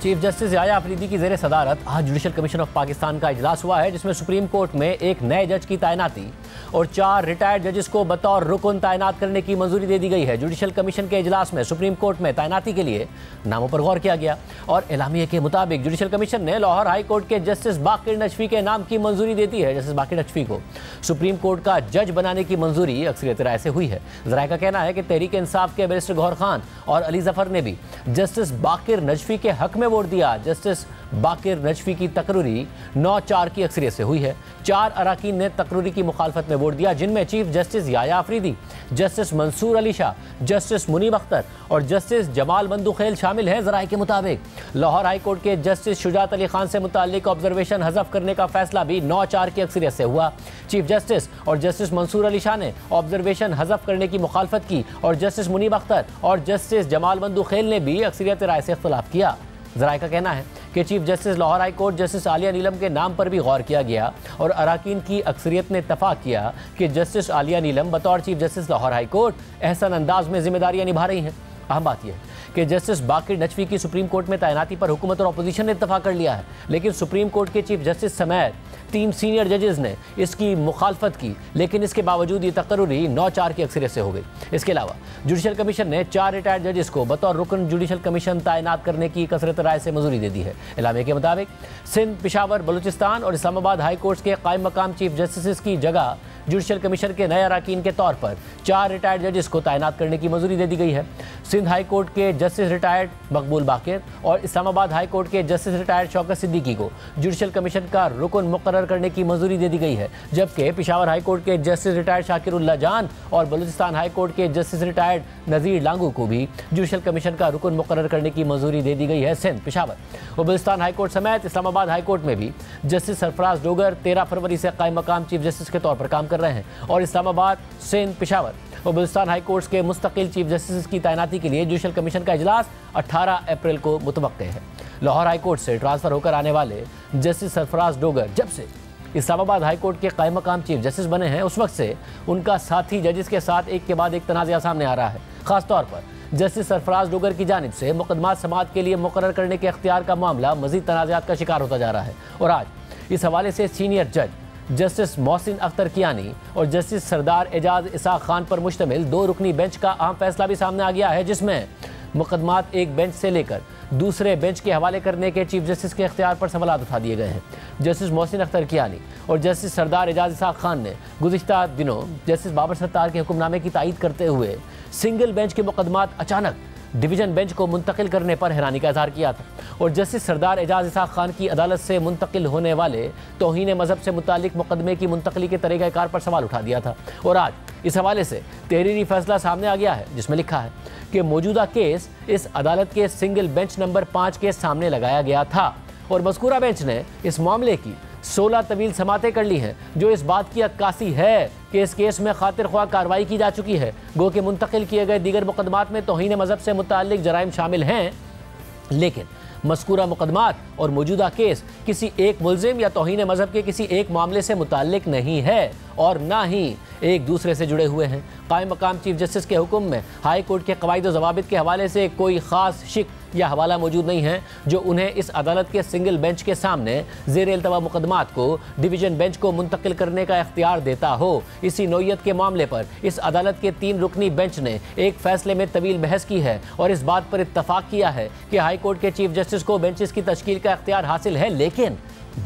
Chief justice Yahya Afridi की ज़ेर सदारत आज जुडिशल कमीशन ऑफ पाकिस्तान का इजलास हुआ है, जिसमें सुप्रीम कोर्ट में एक नए जज की तैनाती और 4 रिटायर्ड जजेस को बतौर रुकन तैनात करने की मंजूरी दे दी गई है। जुडिशल कमीशन के इजलास में सुप्रीम कोर्ट में तैनाती के लिए नामों पर गौर किया गया और एलामिया के मुताबिक जुडिशल कमीशन ने लाहौर हाई कोर्ट के जस्टिस बाकिर नजफी के नाम की मंजूरी दे दी है। जस्टिस बाकिर नजफी को सुप्रीम कोर्ट का जज बनाने की मंजूरी अक्सरियत राय से हुई है। ज़राए का कहना है कि तहरीक इंसाफ के बैरिस्टर गौहर खान और अली जफर ने भी जस्टिस बाकिर नजफी के हक में वोट दिया। जस्टिस बाकिर नजफी की तकरूरी 9-4 की अक्सरियत से हुई है। 4 अराकीन ने तकरूरी की मुखालफत में वोट दिया, जिनमें chief justice Yahya Afridi, justice Mansoor Ali Shah, justice Munib Akhtar और जस्टिस जमाल बंदुखेल शामिल हैं। ज़राए के मुताबिक लाहौर हाई कोर्ट के जस्टिस शुजात अली खान से मुताल्लिक ऑब्जर्वेशन हज़फ करने का फैसला भी 9-4 की अक्सरियत से हुआ। चीफ जस्टिस और जस्टिस मंसूर अली शाह ने ऑब्जर्वेशन हज़फ करने की मुखालफत की और जस्टिस मुनीब अख्तर और जस्टिस जमाल बंदुखेल ने भी अक्सरियत राय से इख्तलाफ किया। ज़राए का कहना है कि chief justice Lahore high court justice Alia Neelum के नाम पर भी गौर किया गया और अराकीन की अक्सरियत ने इत्तफाक किया कि जस्टिस आलिया नीलम बतौर chief justice Lahore high court एहसन अंदाज में जिम्मेदारियां निभा रही हैं। अहम बात यह है कि जस्टिस बाकिर नजफी की सुप्रीम कोर्ट में तैनाती पर हुकूमत और अपोजिशन ने इत्तफाक कर लिया है, लेकिन सुप्रीम कोर्ट के चीफ जस्टिस समेत 3 सीनियर जजेस ने इसकी मुखालफत की, लेकिन इसके बावजूद ये तकरूरी 9-4 की अक्सरियत से हो गई। इसके अलावा जुडिशल कमीशन ने 4 रिटायर्ड जजेस को बतौर रुकन जुडिशल कमीशन तैनात करने की कसरत राय से मंजूरी दे दी है। एलामिया के मुताबिक सिंध, पिशावर, बलूचिस्तान और इस्लामाबाद हाई कोर्ट्स के कायम मकाम चीफ जस्टिस की जगह जुडिशल कमीशन के नए अराकीन के तौर पर 4 रिटायर्ड जजेस को तैनात करने की मंजूरी दे दी गई है। सिंध हाई कोर्ट के जस्टिस रिटायर्ड मकबूल बाकिर और इस्लामाबाद हाई कोर्ट के जस्टिस रिटायर्ड शौकत सिद्दीकी को जुडिशल कमीशन का रुकन मुकर्रर करने की मंजूरी दे दी गई है, जबकि पिशावर हाई कोर्ट के जस्टिस रिटायर्ड शाकिरुल्लाह जान और बलूचिस्तान हाई कोर्ट के जस्टिस रिटायर्ड नज़ीर लांगू को भी जुडिशल कमीशन का रुकन मुकर्रर करने की मंजूरी दे दी गई है। सिंध, पिशावर और बलूचिस्तान हाई कोर्ट समेत इस्लामाबाद हाई कोर्ट में भी जस्टिस सरफराज डोगर 13 फरवरी से कायम मकाम चीफ जस्टिस के तौर पर काम कर रहे हैं और इस्लामाबाद, सिंध, पिशावर और बलूचिस्तान हाई कोर्ट्स के मुस्तकिल चीफ जस्टिस की तैनाती के लिए जुडिशल कमीशन का इजलास 18 अप्रैल को मुतवक्के है। लाहौर हाई कोर्ट से ट्रांसफर होकर आने वाले जस्टिस सरफराज डोगर जब से इस्लामाबाद हाई कोर्ट के कायम मकाम चीफ जस्टिस बने हैं, उस वक्त से उनका साथी जजेस के साथ एक के बाद एक तनाज़ा सामने आ रहा है। खासतौर पर जस्टिस सरफराज डोगर की जानिब से मुकदमात समाअत के लिए मुकर्रर करने के अख्तियार का मामला मजीद तनाज़ात का शिकार होता जा रहा है और आज इस हवाले से सीनियर जज जस्टिस मोहसिन अख्तर कियानी और जस्टिस सरदार एजाज इसाक खान पर मुश्तमिल 2 रुकनी बेंच का अहम फैसला भी सामने आ गया है, जिसमें मुकदमात एक बेंच से लेकर दूसरे बेंच के हवाले करने के चीफ जस्टिस के इख्तियार पर सवाल उठा दिए गए हैं। जस्टिस मोहसिन अख्तर कियानी और जस्टिस सरदार एजाज इसाक खान ने गुज़िश्ता दिनों जस्टिस बाबर सत्तार के हुक्मनामे की तायीद करते हुए सिंगल बेंच के मुकदमात अचानक डिवीजन बेंच को मुंतकिल करने पर हैरानी का इजहार किया था और जस्टिस सरदार एजाज इसाक खान की अदालत से मुंतकिल होने वाले तौहीन मजहब से मुतालिक मुकदमे की मुंतकली के तरीक़ाकार पर सवाल उठा दिया था। और आज इस हवाले से तहरीरी फैसला सामने आ गया है, जिसमें लिखा है कि मौजूदा केस इस अदालत के सिंगल बेंच नंबर 5 के सामने लगाया गया था और मज़कूरा बेंच ने इस मामले की 16 तवील समातें कर ली हैं, जो इस बात की अक्कासी है कि इस केस में खातिर ख्वाह कार्रवाई की जा चुकी है। गो के मुंतकिल किए गए दीगर मुकदमात में तौहीन मजहब से मुताल्लिक जराइम शामिल हैं, लेकिन मज़कूरा मुकदमात और मौजूदा केस किसी एक मुल्ज़िम या तौहीन मजहब के किसी एक मामले से मुताल्लिक नहीं है और ना ही एक दूसरे से जुड़े हुए हैं। कायम मकाम चीफ जस्टिस के हुक्म में हाई कोर्ट के कवायद और ज़वाबित के हवाले से कोई ख़ास शिक या हवाला मौजूद नहीं है जो उन्हें इस अदालत के सिंगल बेंच के सामने ज़ेर इल्तवा मुकदमात को डिवीजन बेंच को मुंतकिल करने का इख्तियार देता हो। इसी नौइयत के मामले पर इस अदालत के 3 रुकनी बेंच ने एक फैसले में तवील बहस की है और इस बात पर इत्तफाक किया है कि हाई कोर्ट के चीफ जस्टिस को बेंचेस की तश्कील का इख्तियार हासिल है, लेकिन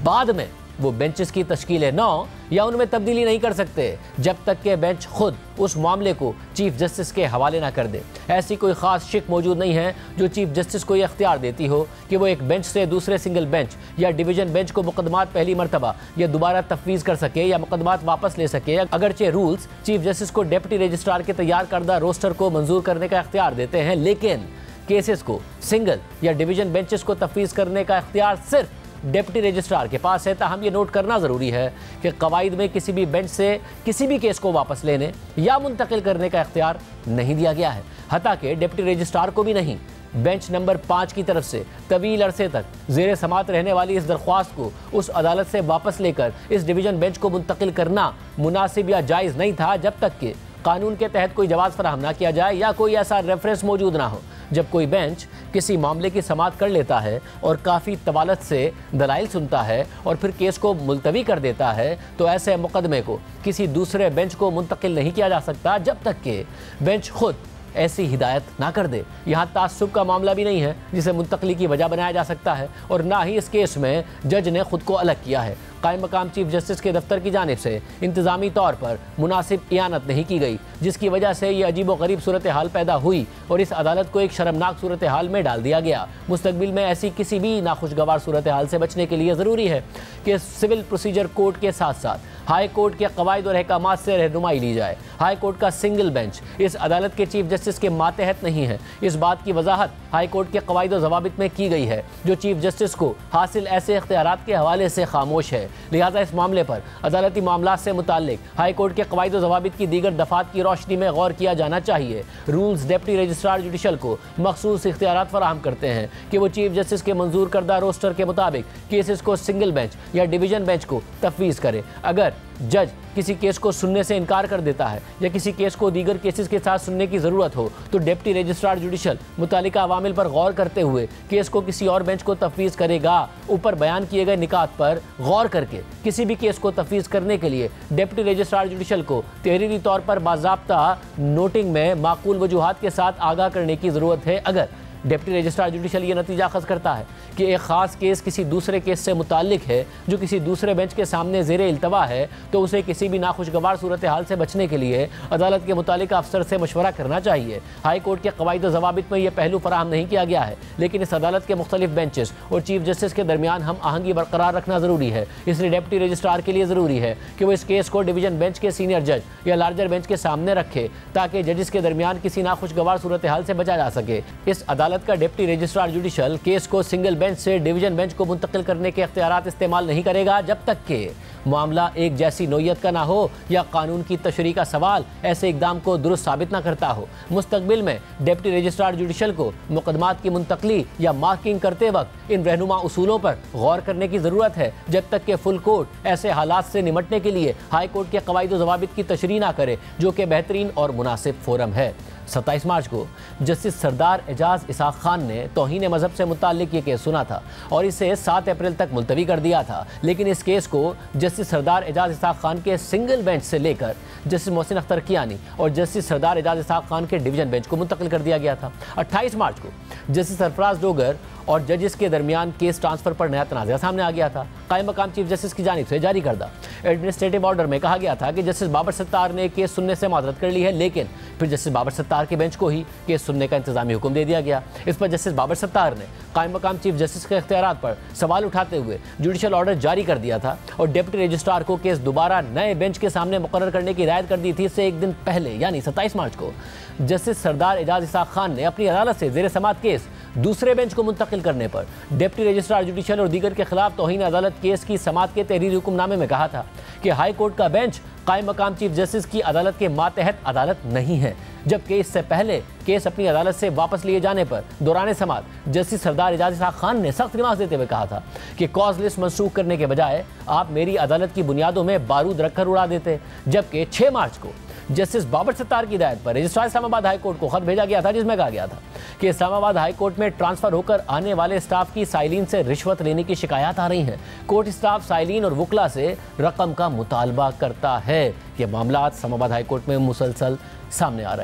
बाद में वो बेंचेस की तश्कील नौ या उनमें तब्दीली नहीं कर सकते जब तक कि बेंच खुद उस मामले को चीफ जस्टिस के हवाले ना कर दे। ऐसी कोई ख़ास शिक मौजूद नहीं है जो चीफ जस्टिस को यह इख्तियार देती हो कि वो एक बेंच से दूसरे सिंगल बेंच या डिवीजन बेंच को मुकदमात पहली मरतबा या दोबारा तफवीज़ कर सके या मुकदमात वापस ले सके। अगरचे रूल्स चीफ जस्टिस को डिप्टी रजिस्ट्रार के तैयार करदा रोस्टर को मंजूर करने का इख्तियार देते हैं, लेकिन केसेस को सिंगल या डिवीजन बेंचेस को तफवीज़ करने का इख्तियार सिर्फ डिप्टी रजिस्ट्रार के पास है। ताहम ये नोट करना ज़रूरी है कि कवायद में किसी भी बेंच से किसी भी केस को वापस लेने या मुंतकिल करने का इख्तियार नहीं दिया गया है, हता कि डिप्टी रजिस्ट्रार को भी नहीं। बेंच नंबर 5 की तरफ से तवील अरसे तक ज़ेर समात रहने वाली इस दरख्वास्त को उस अदालत से वापस लेकर इस डिवीजन बेंच को मुंतकिल करना मुनासिब या जायज़ नहीं था, जब तक कि कानून के तहत कोई जवाब फराहम ना किया जाए या कोई ऐसा रेफरेंस मौजूद ना हो जब कोई बेंच किसी मामले की समाअत कर लेता है और काफ़ी तवालत से दलाइल सुनता है और फिर केस को मुलतवी कर देता है, तो ऐसे मुकदमे को किसी दूसरे बेंच को मुंतकिल नहीं किया जा सकता जब तक कि बेंच खुद ऐसी हिदायत ना कर दे। यहाँ तासुब का मामला भी नहीं है जिसे मुंतकली की वजह बनाया जा सकता है, और ना ही इस केस में जज ने खुद को अलग किया है। कायम मकाम चीफ जस्टिस के दफ्तर की जानिब से इंतजामी तौर पर मुनासिब इयानत नहीं की गई, जिसकी वजह से ये अजीब व गरीब सूरत हाल पैदा हुई और इस अदालत को एक शर्मनाक सूरत हाल में डाल दिया गया। मुस्तकबिल में ऐसी किसी भी नाखुशगवार सूरत हाल से बचने के लिए ज़रूरी है कि सिविल प्रोसीजर कोर्ट के साथ साथ हाई कोर्ट के कवायद और अहकामात से रहनुमाई ली जाए। हाई कोर्ट का सिंगल बेंच इस अदालत के चीफ जस्टिस के मातहत नहीं है। इस बात की वजाहत हाई कोर्ट के कवायद और ज़वाबित में की गई है, जो चीफ जस्टिस को हासिल ऐसे इख्तियारात के हवाले से खामोश है। लिहाजा इस मामले पर अदालती मामलात से मुताल्लिक हाई कोर्ट के कवायद और ज़वाबित की दीगर दफात की रोशनी में गौर किया जाना चाहिए। रूल्स डिप्टी रजिस्ट्रार जुडिशल को मखसूस इख्तियारात फराहम करते हैं कि वो चीफ जस्टिस के मंजूर करदा रोस्टर के मुताबिक केसेस को सिंगल बेंच या डिवीजन बेंच को तफवीज़ करे। अगर जज किसी केस को सुनने से इनकार कर देता है या किसी केस को दीगर केसेस के साथ सुनने की ज़रूरत हो, तो डिप्टी रजिस्ट्रार जुडिशल मुतालिका अवामिल पर गौर करते हुए केस को किसी और बेंच को तफवीज़ करेगा। ऊपर बयान किए गए निकात पर गौर करके किसी भी केस को तफवीज़ करने के लिए डिप्टी रजिस्ट्रार जुडिशल को तहरीरी तौर पर बाज़ाब्ता नोटिंग में माकूल वजूहात के साथ आगाह करने की ज़रूरत है। अगर डिप्टी रजिस्ट्रार जुडिशल ये नतीजा अखज़ करता है कि एक ख़ास केस किसी दूसरे केस से मुताल्लिक है जो किसी दूसरे बेंच के सामने ज़ेरे इल्तवा है, तो उसे किसी भी नाखुशगवार सूरत हाल से बचने के लिए अदालत के मुतालिक अफसर से मशवरा करना चाहिए। हाई कोर्ट के कवायद और ज़वाबित में यह पहलू फराहम नहीं किया गया है, लेकिन इस अदालत के मुख्तलिफ बेंचेस और चीफ जस्टिस के दरमियान हम आहंगी बरकरार रखना ज़रूरी है। इसलिए डिप्टी रजिस्ट्रार के लिए ज़रूरी है कि वो इस केस को डिवीजन बेंच के सीनियर जज या लार्जर बेंच के सामने रखे, ताकि जजिस के दरमियान किसी नाखुशगवार सूरत हाल से बचा जा सके। इस अदालत का डिप्टी रजिस्ट्रार जुडिशल केस को सिंगल बेंच से डिवीजन बेंच को मुंतकिल करने के इख्तियारात इस्तेमाल नहीं करेगा जब तक कि मामला एक जैसी नोयत का ना हो या कानून की तशरीह का सवाल ऐसे इकदाम को दुरुस्त साबित ना करता हो। मुस्तकबिल में डिप्टी रजिस्ट्रार जुडिशल को मुकदमात की मुंतकली या मार्किंग करते वक्त इन रहनुमा उसूलों पर गौर करने की ज़रूरत है, जब तक कि फुल कोर्ट ऐसे हालात से निमटने के लिए हाई कोर्ट के कवायद और ज़वाबित की तशरीह ना करे, जो कि बेहतरीन और मुनासिब फोरम है। 27 मार्च को जस्टिस सरदार एजाज इसाक खान ने तौहीन मजहब से मुताल्लिक ये केस सुना था और इसे 7 अप्रैल तक मुलतवी कर दिया था, लेकिन इस केस को जस्टिस सरदार एजाज इसाक खान के सिंगल बेंच से लेकर जस्टिस मोहसिन अख्तर कियानी और जस्टिस सरदार एजाज इसाक खान के डिवीजन बेंच को मुंतकिल कर दिया गया था। 28 मार्च को जस्टिस सरफराज डोगर और जजेस के दरमियान केस ट्रांसफर पर नया तनाज़ा सामने आ गया था। कायम मकाम चीफ जस्टिस की जानिब से जारी करदा एडमिनिस्ट्रेटिव ऑर्डर में कहा गया था कि जस्टिस बाबर सत्तार ने केस सुनने से माजरत कर ली है, लेकिन फिर जस्टिस बाबर सत्तार के बेंच को ही केस सुनने का इंतजामी हुक्म दे दिया गया। इस पर जस्टिस बाबर सत्तार ने कायम मकाम चीफ जस्टिस के इख्तियारात पर सवाल उठाते हुए जुडिशल ऑर्डर जारी कर दिया था और डिप्टी रजिस्ट्रार को केस दोबारा नए बेंच के सामने मुकर्रर करने की हिदायत कर दी थी। इससे एक दिन पहले यानी 27 मार्च को जस्टिस सरदार एजाज इसाक खान ने अपनी अदालत से ज़ेर समाअत केस दूसरे बेंच को मुंतकिल करने पर डिप्टी रजिस्ट्रार जुडिशल और दीगर के खिलाफ तौहीन अदालत केस की समाअत के तहरीरी हुक्मनामे में कहा था कि हाई कोर्ट का बेंच कायम मकाम चीफ जस्टिस की अदालत के मातहत अदालत नहीं है, जबकि इससे पहले केस अपनी अदालत से वापस लिए जाने पर दौरान समाअत जस्टिस सरदार एजाज इसाक खान ने सख्त रिमार्क देते हुए कहा था कि कॉज लिस्ट मनसूख करने के बजाय आप मेरी अदालत की बुनियादों में बारूद रखकर उड़ा देते। जबकि 6 मार्च को जस्टिस बाबर सत्तार की हिदायत पर रजिस्ट्रार इस्लामाबाद हाई कोर्ट को खत भेजा गया था, जिसमें कहा गया था कि इस्लामाबाद हाई कोर्ट में ट्रांसफर होकर आने वाले स्टाफ की साइलिन से रिश्वत लेने की शिकायत आ रही हैं। कोर्ट स्टाफ साइलिन और वकला से रकम का मुतालबा करता है। ये मामला इस्लामाबाद हाई कोर्ट में मुसलसल सामने आ रहे हैं।